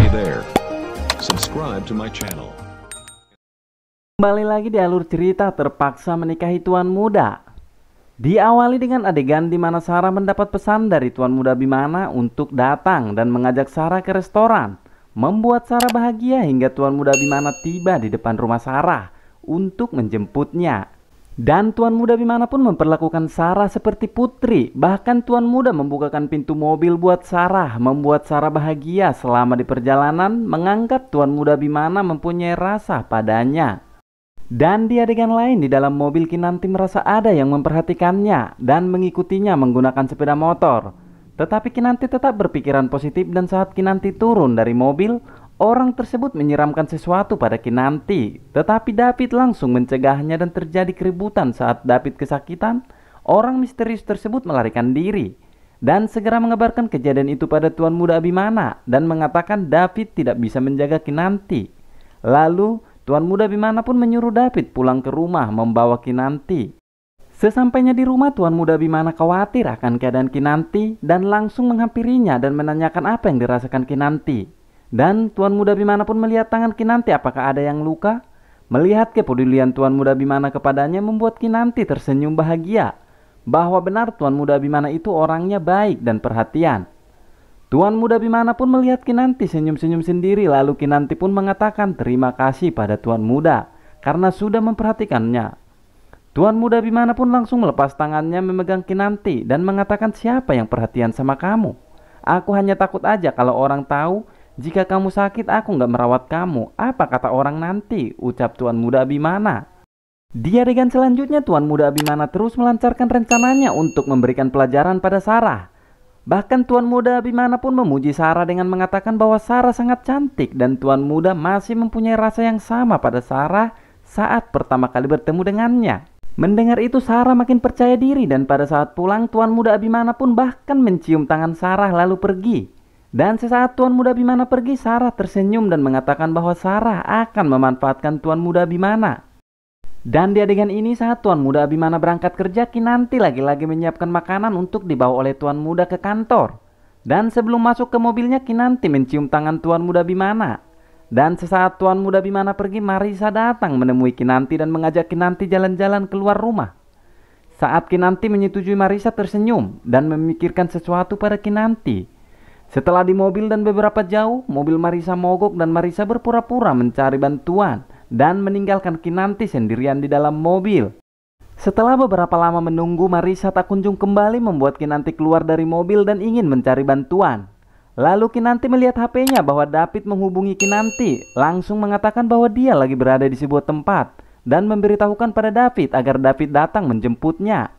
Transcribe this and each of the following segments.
Hey there. Subscribe to my channel. Kembali lagi di alur cerita terpaksa menikahi tuan muda. Diawali dengan adegan di mana Sarah mendapat pesan dari tuan muda Bimana untuk datang dan mengajak Sarah ke restoran, membuat Sarah bahagia hingga tuan muda Bimana tiba di depan rumah Sarah untuk menjemputnya. Dan tuan muda Bimana pun memperlakukan Sarah seperti putri. Bahkan tuan muda membukakan pintu mobil buat Sarah, membuat Sarah bahagia selama di perjalanan, menganggap tuan muda Bimana mempunyai rasa padanya. Dan di adegan lain di dalam mobil, Kinanti merasa ada yang memperhatikannya dan mengikutinya menggunakan sepeda motor. Tetapi Kinanti tetap berpikiran positif dan saat Kinanti turun dari mobil, orang tersebut menyiramkan sesuatu pada Kinanti. Tetapi David langsung mencegahnya dan terjadi keributan. Saat David kesakitan, orang misterius tersebut melarikan diri dan segera mengabarkan kejadian itu pada tuan muda Bimana dan mengatakan David tidak bisa menjaga Kinanti. Lalu tuan muda Bimana pun menyuruh David pulang ke rumah membawa Kinanti. Sesampainya di rumah, tuan muda Bimana khawatir akan keadaan Kinanti dan langsung menghampirinya dan menanyakan apa yang dirasakan Kinanti. Dan tuan muda Bimana pun melihat tangan Kinanti apakah ada yang luka. Melihat kepedulian tuan muda Bimana kepadanya membuat Kinanti tersenyum bahagia bahwa benar tuan muda Bimana itu orangnya baik dan perhatian. Tuan muda Bimana pun melihat Kinanti senyum-senyum sendiri, lalu Kinanti pun mengatakan terima kasih pada tuan muda karena sudah memperhatikannya. Tuan muda Bimana pun langsung melepas tangannya memegang Kinanti dan mengatakan siapa yang perhatian sama kamu? Aku hanya takut aja kalau orang tahu jika kamu sakit aku nggak merawat kamu. Apa kata orang nanti? Ucap tuan muda Bimana. Di adegan selanjutnya tuan muda Bimana terus melancarkan rencananya untuk memberikan pelajaran pada Sarah. Bahkan tuan muda Bimana pun memuji Sarah dengan mengatakan bahwa Sarah sangat cantik dan tuan muda masih mempunyai rasa yang sama pada Sarah saat pertama kali bertemu dengannya. Mendengar itu Sarah makin percaya diri dan pada saat pulang tuan muda Bimana pun bahkan mencium tangan Sarah lalu pergi. Dan sesaat tuan muda Bimana pergi, Sarah tersenyum dan mengatakan bahwa Sarah akan memanfaatkan tuan muda Bimana. Dan di adegan ini saat tuan muda Bimana berangkat kerja, Kinanti lagi-lagi menyiapkan makanan untuk dibawa oleh tuan muda ke kantor. Dan sebelum masuk ke mobilnya, Kinanti mencium tangan tuan muda Bimana. Dan sesaat tuan muda Bimana pergi, Marissa datang menemui Kinanti dan mengajak Kinanti jalan-jalan keluar rumah. Saat Kinanti menyetujui, Marissa tersenyum dan memikirkan sesuatu pada Kinanti. Setelah di mobil dan beberapa jauh, mobil Marissa mogok dan Marissa berpura-pura mencari bantuan dan meninggalkan Kinanti sendirian di dalam mobil. Setelah beberapa lama menunggu, Marissa tak kunjung kembali membuat Kinanti keluar dari mobil dan ingin mencari bantuan. Lalu Kinanti melihat HP-nya bahwa David menghubungi Kinanti, langsung mengatakan bahwa dia lagi berada di sebuah tempat dan memberitahukan pada David agar David datang menjemputnya.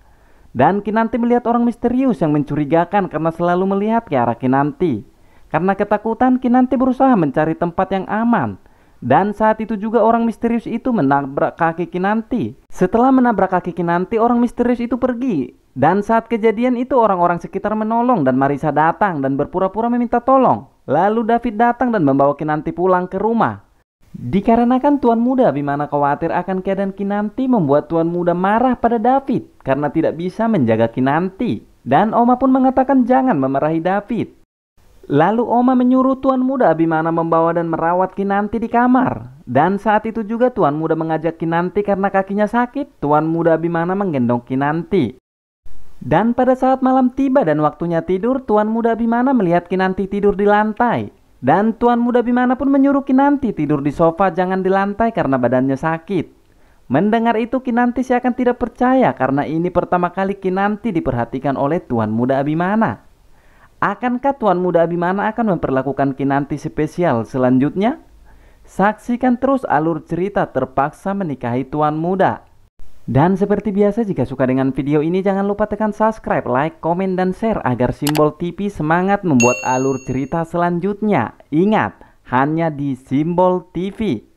Dan Kinanti melihat orang misterius yang mencurigakan karena selalu melihat ke arah Kinanti. Karena ketakutan, Kinanti berusaha mencari tempat yang aman. Dan saat itu juga orang misterius itu menabrak kaki Kinanti. Setelah menabrak kaki Kinanti, orang misterius itu pergi. Dan saat kejadian itu orang-orang sekitar menolong dan Marissa datang dan berpura-pura meminta tolong. Lalu David datang dan membawa Kinanti pulang ke rumah. Dikarenakan tuan muda Bimana khawatir akan keadaan Kinanti, membuat tuan muda marah pada David karena tidak bisa menjaga Kinanti. Dan Oma pun mengatakan jangan memarahi David. Lalu Oma menyuruh tuan muda Bimana membawa dan merawat Kinanti di kamar. Dan saat itu juga tuan muda mengajak Kinanti karena kakinya sakit. Tuan muda Bimana menggendong Kinanti. Dan pada saat malam tiba dan waktunya tidur, tuan muda Bimana melihat Kinanti tidur di lantai. Dan tuan muda Bimana pun menyuruh Kinanti tidur di sofa, jangan di lantai karena badannya sakit. Mendengar itu Kinanti seakan tidak percaya karena ini pertama kali Kinanti diperhatikan oleh tuan muda Bimana. Akankah tuan muda Bimana akan memperlakukan Kinanti spesial selanjutnya? Saksikan terus alur cerita terpaksa menikahi tuan muda. Dan seperti biasa, jika suka dengan video ini jangan lupa tekan subscribe, like, komen, dan share agar Simbol TV semangat membuat alur cerita selanjutnya. Ingat, hanya di Simbol TV.